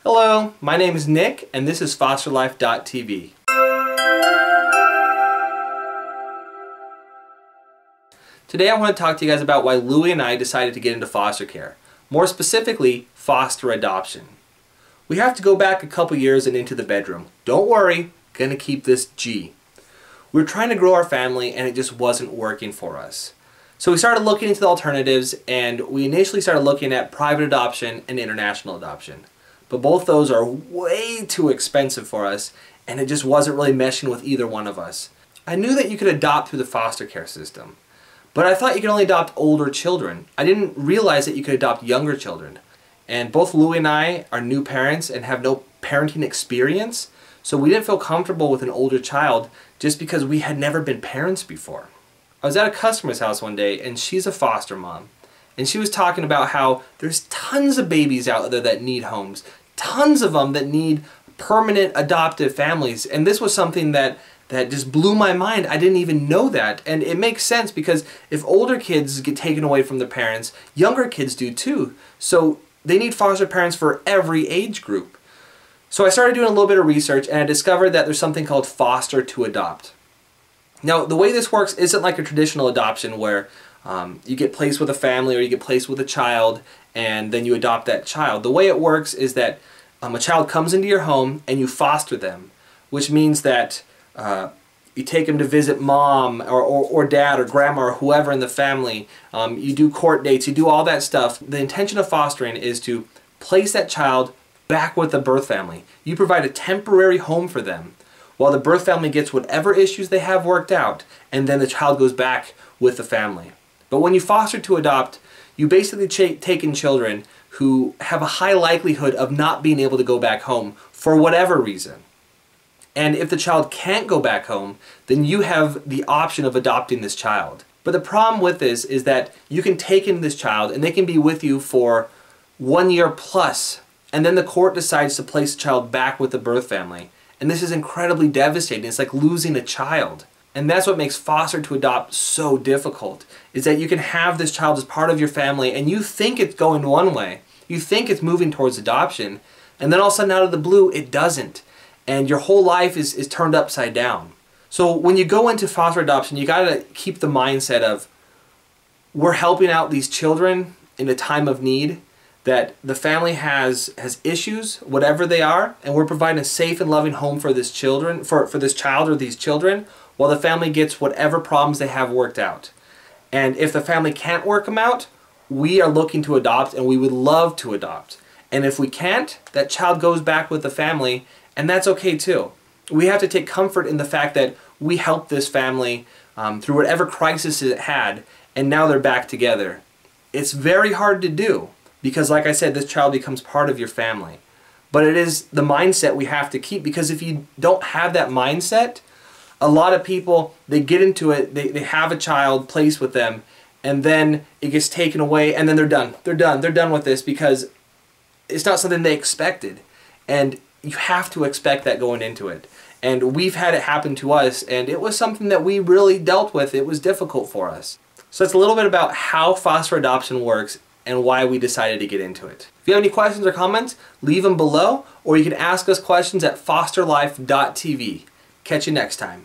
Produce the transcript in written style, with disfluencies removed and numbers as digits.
Hello, my name is Nick and this is FosterLife.tv. Today I want to talk to you guys about why Louie and I decided to get into foster care. More specifically, foster adoption. We have to go back a couple years and into the bedroom. Don't worry, gonna keep this G. We were trying to grow our family and it just wasn't working for us. So we started looking into the alternatives, and we initially started looking at private adoption and international adoption. But both those are way too expensive for us, and it just wasn't really meshing with either one of us. I knew that you could adopt through the foster care system, but I thought you could only adopt older children. I didn't realize that you could adopt younger children. And both Louie and I are new parents and have no parenting experience, so we didn't feel comfortable with an older child just because we had never been parents before. I was at a customer's house one day, and she's a foster mom. And she was talking about how there's tons of babies out there that need homes. Tons of them that need permanent adoptive families. And this was something that just blew my mind. I didn't even know that. And it makes sense because if older kids get taken away from their parents, younger kids do too. So they need foster parents for every age group. So I started doing a little bit of research, and I discovered that there's something called foster to adopt. Now, the way this works isn't like a traditional adoption where you get placed with a family or you get placed with a child and then you adopt that child. The way it works is that a child comes into your home and you foster them, which means that you take them to visit mom or dad or grandma or whoever in the family. You do court dates, you do all that stuff. The intention of fostering is to place that child back with the birth family. You provide a temporary home for them while the birth family gets whatever issues they have worked out, and then the child goes back with the family. But when you foster to adopt, you basically take in children who have a high likelihood of not being able to go back home for whatever reason. And if the child can't go back home, then you have the option of adopting this child. But the problem with this is that you can take in this child and they can be with you for 1 year plus, and then the court decides to place the child back with the birth family. And this is incredibly devastating. It's like losing a child. And that's what makes foster to adopt so difficult, is that you can have this child as part of your family and you think it's going one way. You think it's moving towards adoption, and then all of a sudden out of the blue it doesn't. And your whole life is turned upside down. So when you go into foster adoption, you gotta keep the mindset of, we're helping out these children in a time of need, that the family has issues, whatever they are, and we're providing a safe and loving home for this for this child or these children, while the family gets whatever problems they have worked out. And if the family can't work them out, we are looking to adopt, and we would love to adopt. And if we can't, that child goes back with the family, and that's okay too. We have to take comfort in the fact that we helped this family through whatever crisis it had, and now they're back together. It's very hard to do, because like I said, this child becomes part of your family. But it is the mindset we have to keep, because if you don't have that mindset, a lot of people, they get into it, they have a child placed with them, and then it gets taken away, and then they're done. They're done with this because it's not something they expected. And you have to expect that going into it. And we've had it happen to us, and it was something that we really dealt with. It was difficult for us. So that's a little bit about how foster adoption works and why we decided to get into it. If you have any questions or comments, leave them below, or you can ask us questions at FosterLife.tv. Catch you next time.